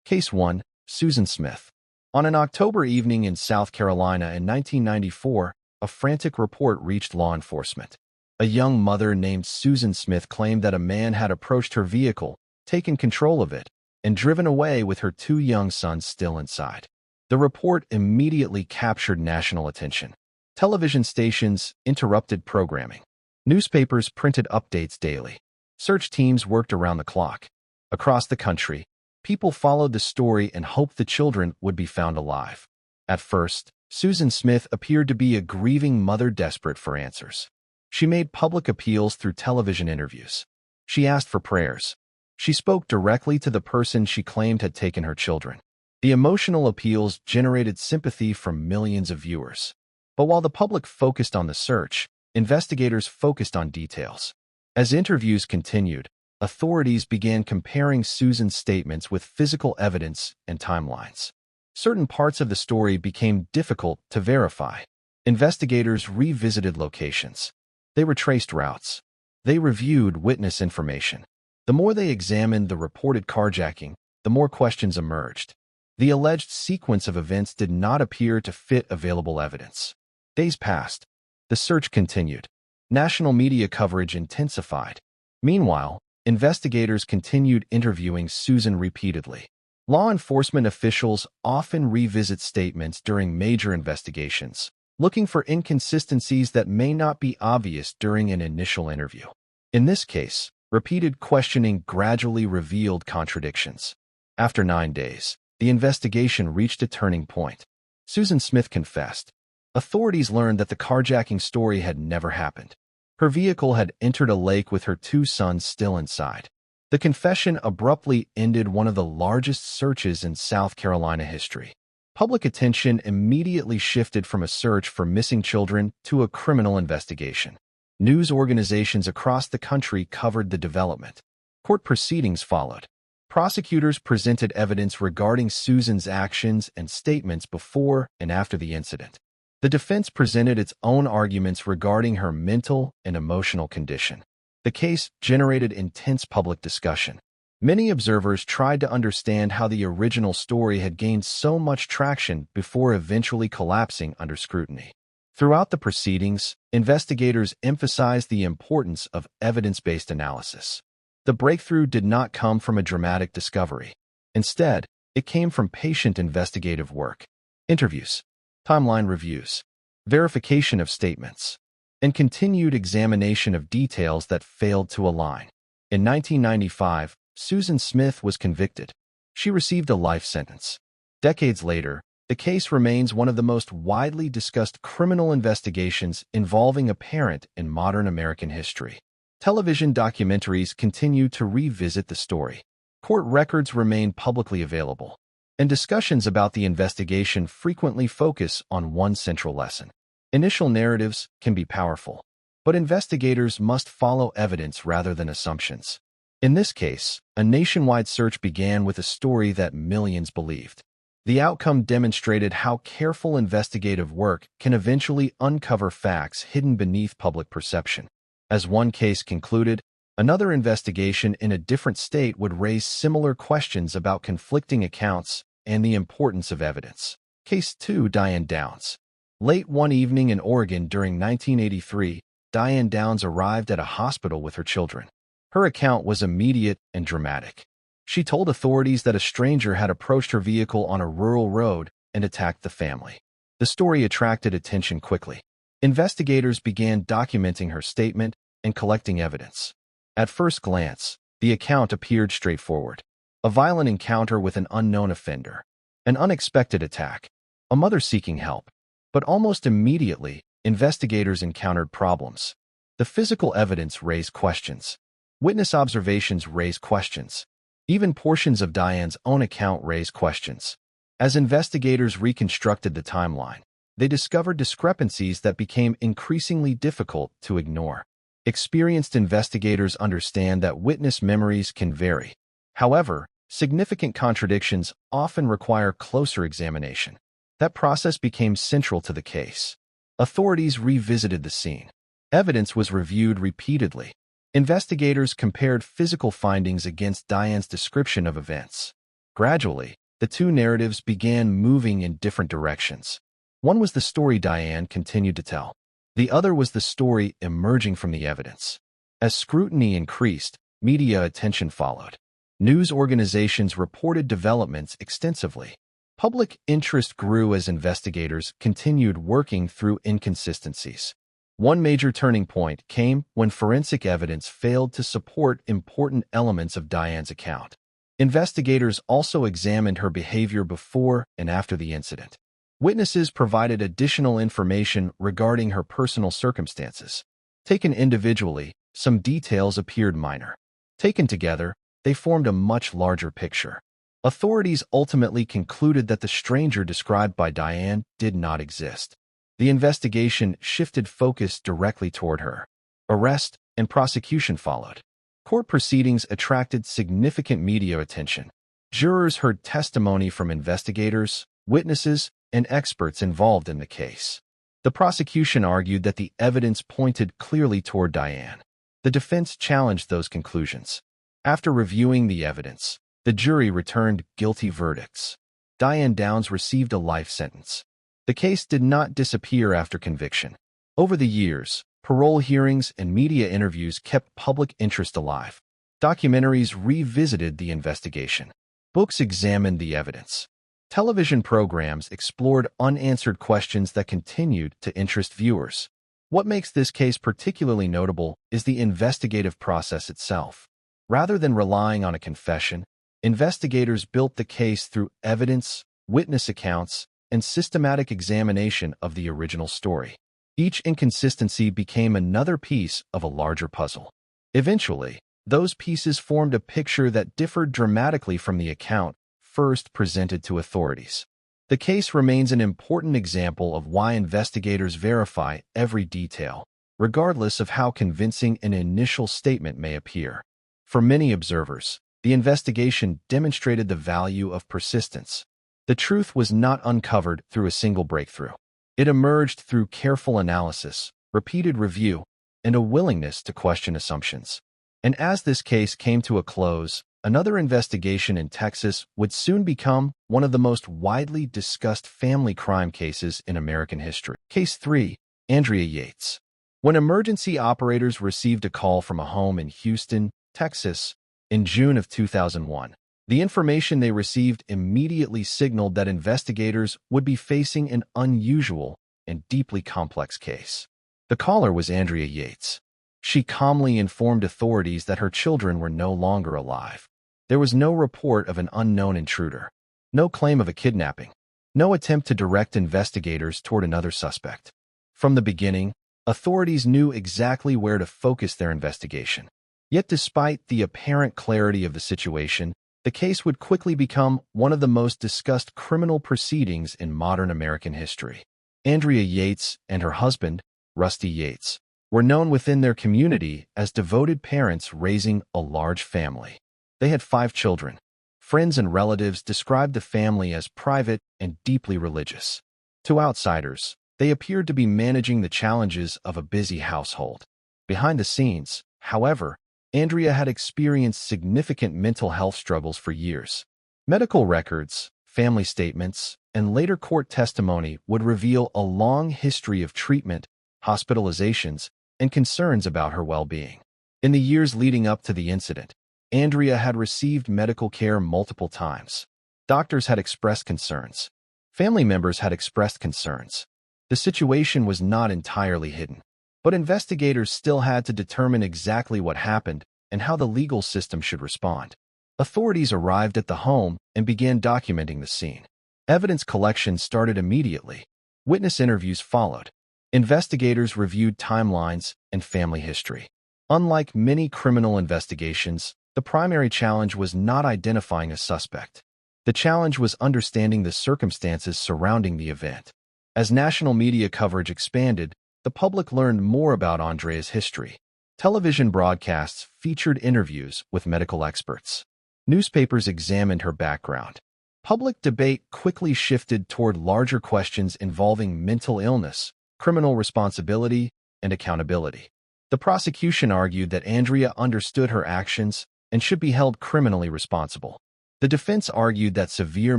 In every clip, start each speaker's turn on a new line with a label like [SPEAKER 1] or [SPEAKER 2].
[SPEAKER 1] Case 1. Susan Smith. On an October evening in South Carolina in 1994, a frantic report reached law enforcement. A young mother named Susan Smith claimed that a man had approached her vehicle, taken control of it, and driven away with her two young sons still inside. The report immediately captured national attention. Television stations interrupted programming. Newspapers printed updates daily. Search teams worked around the clock. Across the country, people followed the story and hoped the children would be found alive. At first, Susan Smith appeared to be a grieving mother desperate for answers. She made public appeals through television interviews. She asked for prayers. She spoke directly to the person she claimed had taken her children. The emotional appeals generated sympathy from millions of viewers. But while the public focused on the search, investigators focused on details. As interviews continued, authorities began comparing Susan's statements with physical evidence and timelines. Certain parts of the story became difficult to verify. Investigators revisited locations. They retraced routes. They reviewed witness information. The more they examined the reported carjacking, the more questions emerged. The alleged sequence of events did not appear to fit available evidence. Days passed. The search continued. National media coverage intensified. Meanwhile, investigators continued interviewing Susan repeatedly. Law enforcement officials often revisit statements during major investigations, looking for inconsistencies that may not be obvious during an initial interview. In this case, repeated questioning gradually revealed contradictions. After 9 days, the investigation reached a turning point. Susan Smith confessed. Authorities learned that the carjacking story had never happened. Her vehicle had entered a lake with her two sons still inside. The confession abruptly ended one of the largest searches in South Carolina history. Public attention immediately shifted from a search for missing children to a criminal investigation. News organizations across the country covered the development. Court proceedings followed. Prosecutors presented evidence regarding Susan's actions and statements before and after the incident. The defense presented its own arguments regarding her mental and emotional condition. The case generated intense public discussion. Many observers tried to understand how the original story had gained so much traction before eventually collapsing under scrutiny. Throughout the proceedings, investigators emphasized the importance of evidence-based analysis. The breakthrough did not come from a dramatic discovery. Instead, it came from patient investigative work, interviews, timeline reviews, verification of statements, and continued examination of details that failed to align. In 1995, Susan Smith was convicted. She received a life sentence. Decades later, the case remains one of the most widely discussed criminal investigations involving a parent in modern American history. Television documentaries continue to revisit the story. Court records remain publicly available, and discussions about the investigation frequently focus on one central lesson. Initial narratives can be powerful, but investigators must follow evidence rather than assumptions. In this case, a nationwide search began with a story that millions believed. The outcome demonstrated how careful investigative work can eventually uncover facts hidden beneath public perception. As one case concluded, another investigation in a different state would raise similar questions about conflicting accounts and the importance of evidence. Case 2. Diane Downs. Late one evening in Oregon during 1983, Diane Downs arrived at a hospital with her children. Her account was immediate and dramatic. She told authorities that a stranger had approached her vehicle on a rural road and attacked the family. The story attracted attention quickly. Investigators began documenting her statement and collecting evidence. At first glance, the account appeared straightforward. A violent encounter with an unknown offender, an unexpected attack, a mother seeking help. But almost immediately, investigators encountered problems. The physical evidence raised questions. Witness observations raised questions. Even portions of Diane's own account raised questions. As investigators reconstructed the timeline, they discovered discrepancies that became increasingly difficult to ignore. Experienced investigators understand that witness memories can vary. However, significant contradictions often require closer examination. That process became central to the case. Authorities revisited the scene. Evidence was reviewed repeatedly. Investigators compared physical findings against Diane's description of events. Gradually, the two narratives began moving in different directions. One was the story Diane continued to tell. The other was the story emerging from the evidence. As scrutiny increased, media attention followed. News organizations reported developments extensively. Public interest grew as investigators continued working through inconsistencies. One major turning point came when forensic evidence failed to support important elements of Diane's account. Investigators also examined her behavior before and after the incident. Witnesses provided additional information regarding her personal circumstances. Taken individually, some details appeared minor. Taken together, they formed a much larger picture. Authorities ultimately concluded that the stranger described by Diane did not exist. The investigation shifted focus directly toward her. Arrest and prosecution followed. Court proceedings attracted significant media attention. Jurors heard testimony from investigators, witnesses, and experts involved in the case. The prosecution argued that the evidence pointed clearly toward Diane. The defense challenged those conclusions. After reviewing the evidence, the jury returned guilty verdicts. Diane Downs received a life sentence. The case did not disappear after conviction. Over the years, parole hearings and media interviews kept public interest alive. Documentaries revisited the investigation. Books examined the evidence. Television programs explored unanswered questions that continued to interest viewers. What makes this case particularly notable is the investigative process itself. Rather than relying on a confession, investigators built the case through evidence, witness accounts, and systematic examination of the original story. Each inconsistency became another piece of a larger puzzle. Eventually, those pieces formed a picture that differed dramatically from the account first presented to authorities. The case remains an important example of why investigators verify every detail, regardless of how convincing an initial statement may appear. For many observers, the investigation demonstrated the value of persistence. The truth was not uncovered through a single breakthrough. It emerged through careful analysis, repeated review, and a willingness to question assumptions. And as this case came to a close, another investigation in Texas would soon become one of the most widely discussed family crime cases in American history. Case 3. Andrea Yates. When emergency operators received a call from a home in Houston, Texas, in June of 2001, the information they received immediately signaled that investigators would be facing an unusual and deeply complex case. The caller was Andrea Yates. She calmly informed authorities that her children were no longer alive. There was no report of an unknown intruder, no claim of a kidnapping, no attempt to direct investigators toward another suspect. From the beginning, authorities knew exactly where to focus their investigation. Yet despite the apparent clarity of the situation, the case would quickly become one of the most discussed criminal proceedings in modern American history. Andrea Yates and her husband, Rusty Yates, were known within their community as devoted parents raising a large family. They had 5 children. Friends and relatives described the family as private and deeply religious. To outsiders, they appeared to be managing the challenges of a busy household. Behind the scenes, however, Andrea had experienced significant mental health struggles for years. Medical records, family statements, and later court testimony would reveal a long history of treatment, hospitalizations, and concerns about her well-being. In the years leading up to the incident, Andrea had received medical care multiple times. Doctors had expressed concerns. Family members had expressed concerns. The situation was not entirely hidden, but investigators still had to determine exactly what happened and how the legal system should respond. Authorities arrived at the home and began documenting the scene. Evidence collection started immediately. Witness interviews followed. Investigators reviewed timelines and family history. Unlike many criminal investigations, the primary challenge was not identifying a suspect. The challenge was understanding the circumstances surrounding the event. As national media coverage expanded, the public learned more about Andrea's history. Television broadcasts featured interviews with medical experts. Newspapers examined her background. Public debate quickly shifted toward larger questions involving mental illness, criminal responsibility, and accountability. The prosecution argued that Andrea understood her actions and should be held criminally responsible. The defense argued that severe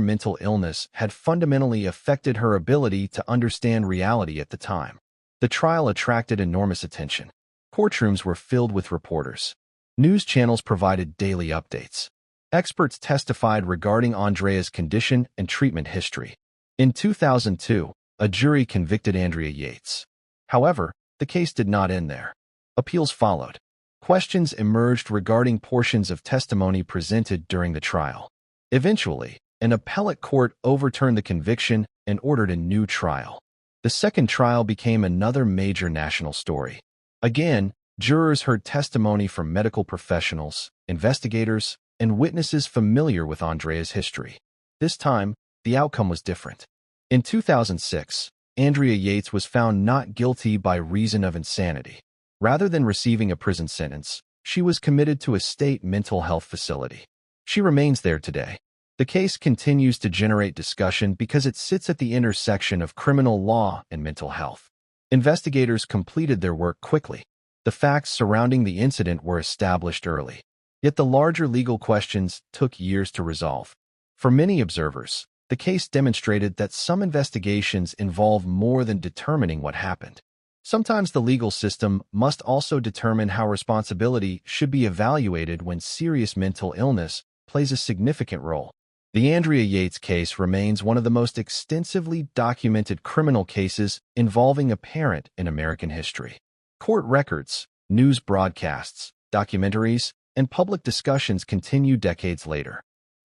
[SPEAKER 1] mental illness had fundamentally affected her ability to understand reality at the time. The trial attracted enormous attention. Courtrooms were filled with reporters. News channels provided daily updates. Experts testified regarding Andrea's condition and treatment history. In 2002, a jury convicted Andrea Yates. However, the case did not end there. Appeals followed. Questions emerged regarding portions of testimony presented during the trial. Eventually, an appellate court overturned the conviction and ordered a new trial. The second trial became another major national story. Again, jurors heard testimony from medical professionals, investigators, and witnesses familiar with Andrea's history. This time, the outcome was different. In 2006, Andrea Yates was found not guilty by reason of insanity. Rather than receiving a prison sentence, she was committed to a state mental health facility. She remains there today. The case continues to generate discussion because it sits at the intersection of criminal law and mental health. Investigators completed their work quickly. The facts surrounding the incident were established early. Yet the larger legal questions took years to resolve. For many observers, the case demonstrated that some investigations involve more than determining what happened. Sometimes the legal system must also determine how responsibility should be evaluated when serious mental illness plays a significant role. The Andrea Yates case remains one of the most extensively documented criminal cases involving a parent in American history. Court records, news broadcasts, documentaries, and public discussions continue decades later.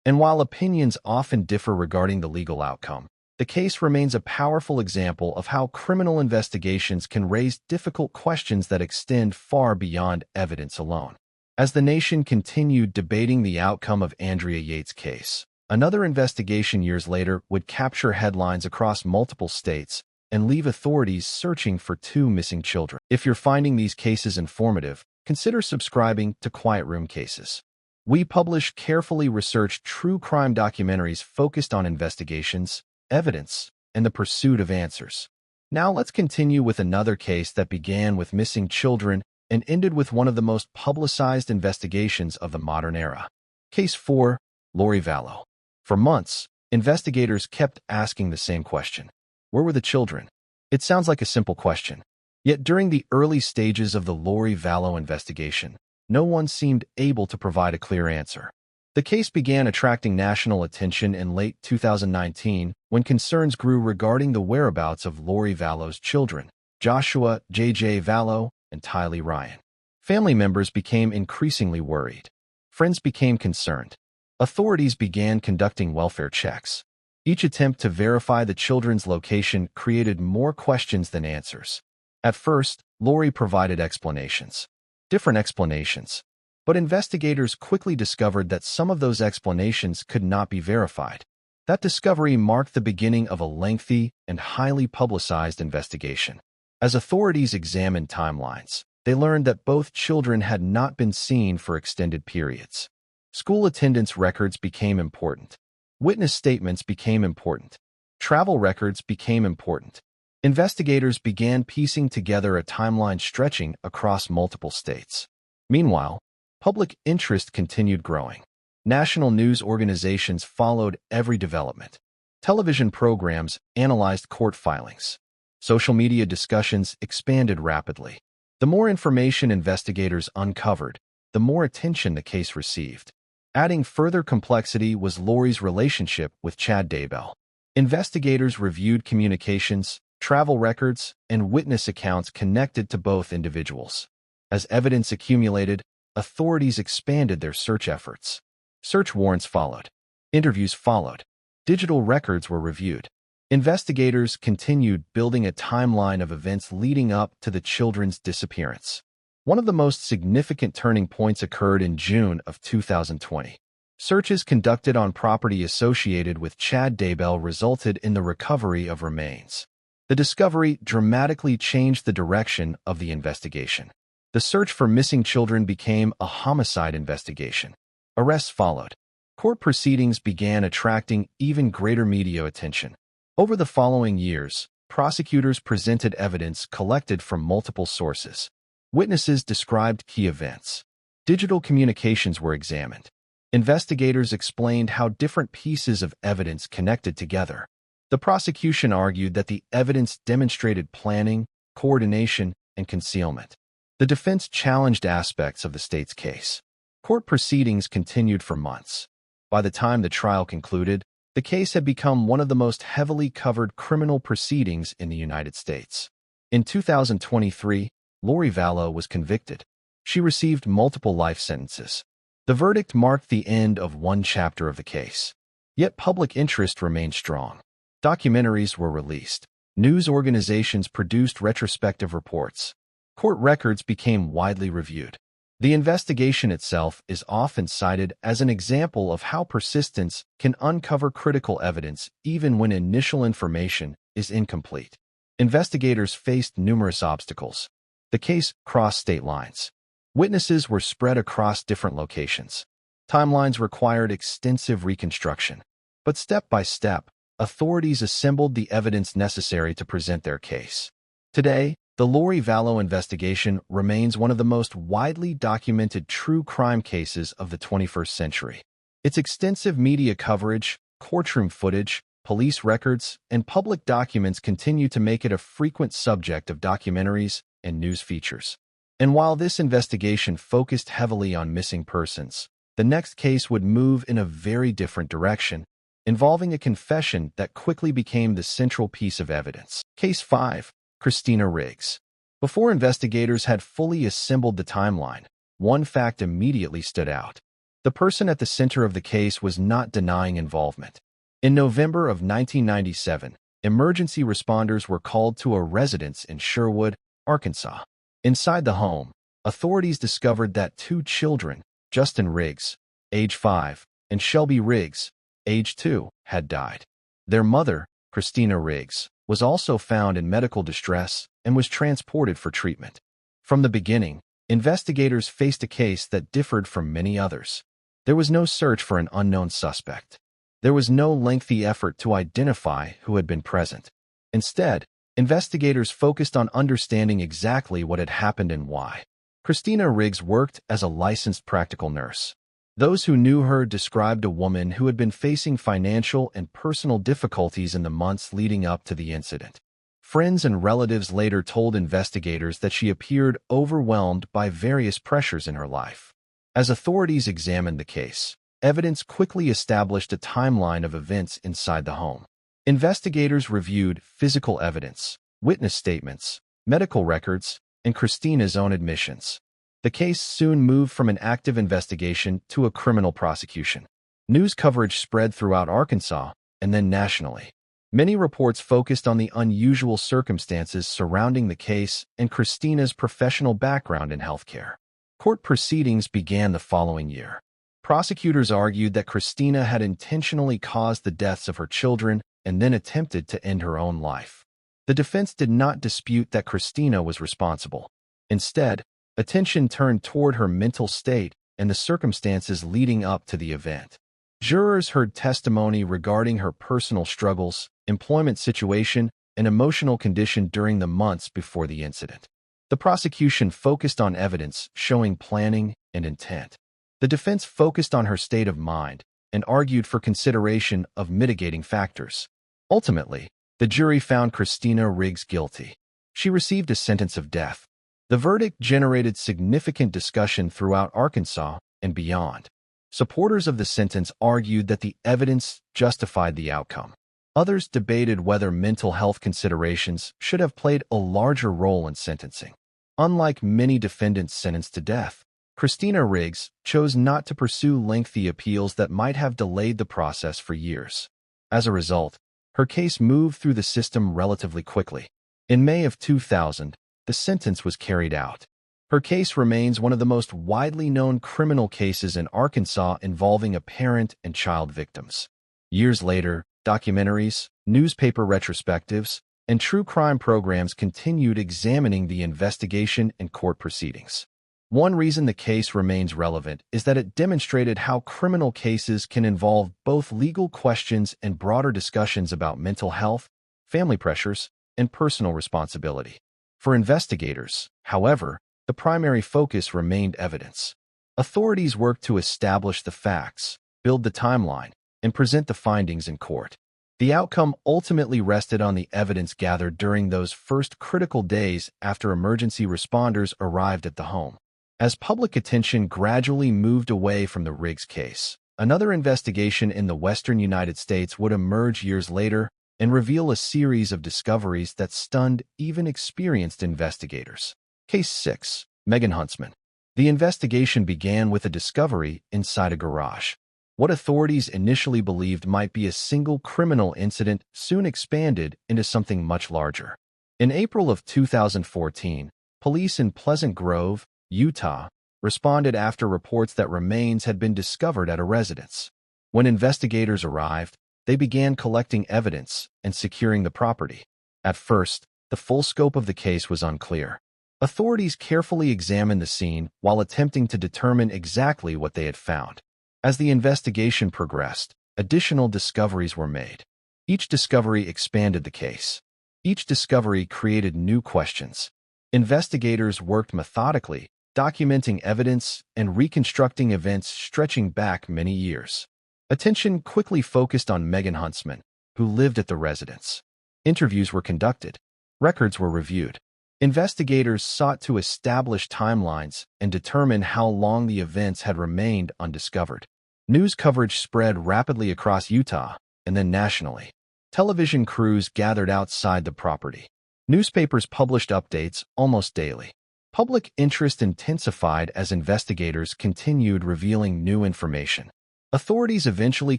[SPEAKER 1] And while opinions often differ regarding the legal outcome, the case remains a powerful example of how criminal investigations can raise difficult questions that extend far beyond evidence alone. As the nation continued debating the outcome of Andrea Yates' case, another investigation years later would capture headlines across multiple states and leave authorities searching for two missing children. If you're finding these cases informative, consider subscribing to Quiet Room Cases. We publish carefully researched true crime documentaries focused on investigations, evidence, and the pursuit of answers. Now let's continue with another case that began with missing children and ended with one of the most publicized investigations of the modern era. Case 4, Lori Vallow. For months, investigators kept asking the same question. Where were the children? It sounds like a simple question. Yet during the early stages of the Lori Vallow investigation, no one seemed able to provide a clear answer. The case began attracting national attention in late 2019 when concerns grew regarding the whereabouts of Lori Vallow's children, Joshua J.J. Vallow and Tylee Ryan. Family members became increasingly worried. Friends became concerned. Authorities began conducting welfare checks. Each attempt to verify the children's location created more questions than answers. At first, Lori provided explanations. Different explanations. But investigators quickly discovered that some of those explanations could not be verified. That discovery marked the beginning of a lengthy and highly publicized investigation. As authorities examined timelines, they learned that both children had not been seen for extended periods. School attendance records became important. Witness statements became important. Travel records became important. Investigators began piecing together a timeline stretching across multiple states. Meanwhile, public interest continued growing. National news organizations followed every development. Television programs analyzed court filings. Social media discussions expanded rapidly. The more information investigators uncovered, the more attention the case received. Adding further complexity was Lori's relationship with Chad Daybell. Investigators reviewed communications, travel records, and witness accounts connected to both individuals. As evidence accumulated, authorities expanded their search efforts. Search warrants followed. Interviews followed. Digital records were reviewed. Investigators continued building a timeline of events leading up to the children's disappearance. One of the most significant turning points occurred in June of 2020. Searches conducted on property associated with Chad Daybell resulted in the recovery of remains. The discovery dramatically changed the direction of the investigation. The search for missing children became a homicide investigation. Arrests followed. Court proceedings began attracting even greater media attention. Over the following years, prosecutors presented evidence collected from multiple sources. Witnesses described key events. Digital communications were examined. Investigators explained how different pieces of evidence connected together. The prosecution argued that the evidence demonstrated planning, coordination, and concealment. The defense challenged aspects of the state's case. Court proceedings continued for months. By the time the trial concluded, the case had become one of the most heavily covered criminal proceedings in the United States. In 2023, Lori Vallow was convicted. She received multiple life sentences. The verdict marked the end of one chapter of the case. Yet public interest remained strong. Documentaries were released. News organizations produced retrospective reports. Court records became widely reviewed. The investigation itself is often cited as an example of how persistence can uncover critical evidence even when initial information is incomplete. Investigators faced numerous obstacles. The case crossed state lines. Witnesses were spread across different locations. Timelines required extensive reconstruction. But step by step, authorities assembled the evidence necessary to present their case. Today, the Lori Vallow investigation remains one of the most widely documented true crime cases of the 21st century. Its extensive media coverage, courtroom footage, police records, and public documents continue to make it a frequent subject of documentaries and news features. And while this investigation focused heavily on missing persons, the next case would move in a very different direction, involving a confession that quickly became the central piece of evidence. Case 5. Christina Riggs. Before investigators had fully assembled the timeline, one fact immediately stood out. The person at the center of the case was not denying involvement. In November of 1997, emergency responders were called to a residence in Sherwood, Arkansas. Inside the home, authorities discovered that two children, Justin Riggs, age 5, and Shelby Riggs, age 2, had died. Their mother, Christina Riggs, was also found in medical distress and was transported for treatment. From the beginning, investigators faced a case that differed from many others. There was no search for an unknown suspect. There was no lengthy effort to identify who had been present. Instead, investigators focused on understanding exactly what had happened and why. Christina Riggs worked as a licensed practical nurse. Those who knew her described a woman who had been facing financial and personal difficulties in the months leading up to the incident. Friends and relatives later told investigators that she appeared overwhelmed by various pressures in her life. As authorities examined the case, evidence quickly established a timeline of events inside the home. Investigators reviewed physical evidence, witness statements, medical records, and Christina's own admissions. The case soon moved from an active investigation to a criminal prosecution. News coverage spread throughout Arkansas and then nationally. Many reports focused on the unusual circumstances surrounding the case and Christina's professional background in healthcare. Court proceedings began the following year. Prosecutors argued that Christina had intentionally caused the deaths of her children and then attempted to end her own life. The defense did not dispute that Christina was responsible. Instead, attention turned toward her mental state and the circumstances leading up to the event. Jurors heard testimony regarding her personal struggles, employment situation, and emotional condition during the months before the incident. The prosecution focused on evidence showing planning and intent. The defense focused on her state of mind and argued for consideration of mitigating factors. Ultimately, the jury found Christina Riggs guilty. She received a sentence of death. The verdict generated significant discussion throughout Arkansas and beyond. Supporters of the sentence argued that the evidence justified the outcome. Others debated whether mental health considerations should have played a larger role in sentencing. Unlike many defendants sentenced to death, Christina Riggs chose not to pursue lengthy appeals that might have delayed the process for years. As a result, her case moved through the system relatively quickly. In May of 2000, the sentence was carried out. Her case remains one of the most widely known criminal cases in Arkansas involving a parent and child victims. Years later, documentaries, newspaper retrospectives, and true crime programs continued examining the investigation and court proceedings. One reason the case remains relevant is that it demonstrated how criminal cases can involve both legal questions and broader discussions about mental health, family pressures, and personal responsibility. For investigators, however, the primary focus remained evidence. Authorities worked to establish the facts, build the timeline, and present the findings in court. The outcome ultimately rested on the evidence gathered during those first critical days after emergency responders arrived at the home. As public attention gradually moved away from the Riggs case, another investigation in the western United States would emerge years later and reveal a series of discoveries that stunned even experienced investigators. Case 6. Megan Huntsman. The investigation began with a discovery inside a garage. What authorities initially believed might be a single criminal incident soon expanded into something much larger. In April of 2014, police in Pleasant Grove, Utah, responded after reports that remains had been discovered at a residence. When investigators arrived, they began collecting evidence and securing the property. At first, the full scope of the case was unclear. Authorities carefully examined the scene while attempting to determine exactly what they had found. As the investigation progressed, additional discoveries were made. Each discovery expanded the case. Each discovery created new questions. Investigators worked methodically, documenting evidence and reconstructing events stretching back many years. Attention quickly focused on Megan Huntsman, who lived at the residence. Interviews were conducted. Records were reviewed. Investigators sought to establish timelines and determine how long the events had remained undiscovered. News coverage spread rapidly across Utah and then nationally. Television crews gathered outside the property. Newspapers published updates almost daily. Public interest intensified as investigators continued revealing new information. Authorities eventually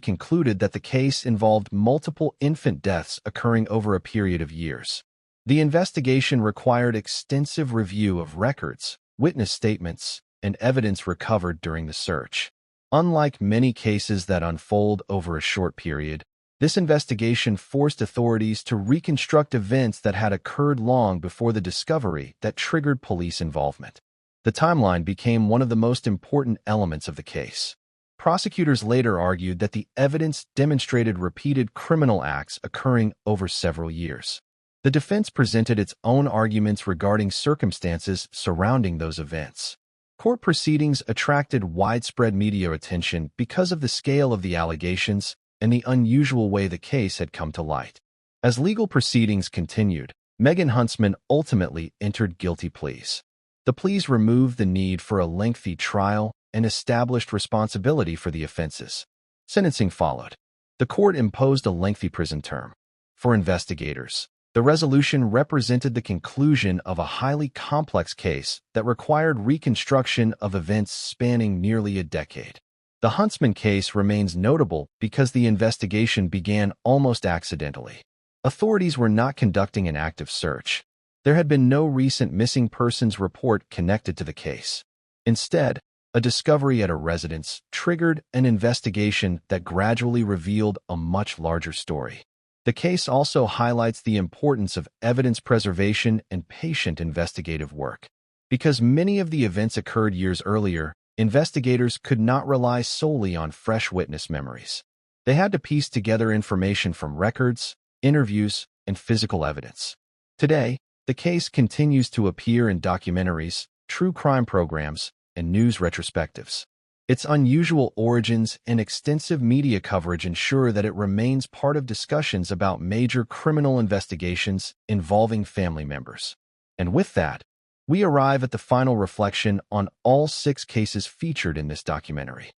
[SPEAKER 1] concluded that the case involved multiple infant deaths occurring over a period of years. The investigation required extensive review of records, witness statements, and evidence recovered during the search. Unlike many cases that unfold over a short period, this investigation forced authorities to reconstruct events that had occurred long before the discovery that triggered police involvement. The timeline became one of the most important elements of the case. Prosecutors later argued that the evidence demonstrated repeated criminal acts occurring over several years. The defense presented its own arguments regarding circumstances surrounding those events. Court proceedings attracted widespread media attention because of the scale of the allegations and the unusual way the case had come to light. As legal proceedings continued, Megan Huntsman ultimately entered guilty pleas. The pleas removed the need for a lengthy trial and established responsibility for the offenses. Sentencing followed. The court imposed a lengthy prison term. For investigators, the resolution represented the conclusion of a highly complex case that required reconstruction of events spanning nearly a decade. The Huntsman case remains notable because the investigation began almost accidentally. Authorities were not conducting an active search. There had been no recent missing persons report connected to the case. Instead, a discovery at a residence triggered an investigation that gradually revealed a much larger story. The case also highlights the importance of evidence preservation and patient investigative work. Because many of the events occurred years earlier, investigators could not rely solely on fresh witness memories. They had to piece together information from records, interviews, and physical evidence. Today, the case continues to appear in documentaries, true crime programs, and news retrospectives. Its unusual origins and extensive media coverage ensure that it remains part of discussions about major criminal investigations involving family members. And with that, we arrive at the final reflection on all 6 cases featured in this documentary.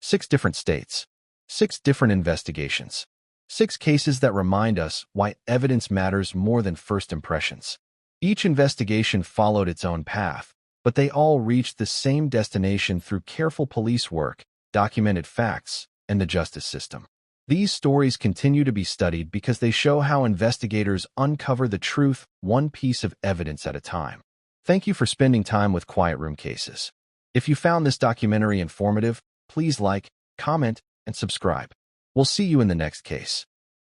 [SPEAKER 1] 6 different states, 6 different investigations, 6 cases that remind us why evidence matters more than first impressions. Each investigation followed its own path, but they all reached the same destination through careful police work, documented facts, and the justice system. These stories continue to be studied because they show how investigators uncover the truth one piece of evidence at a time. Thank you for spending time with Quiet Room Cases. If you found this documentary informative, please like, comment, and subscribe. We'll see you in the next case.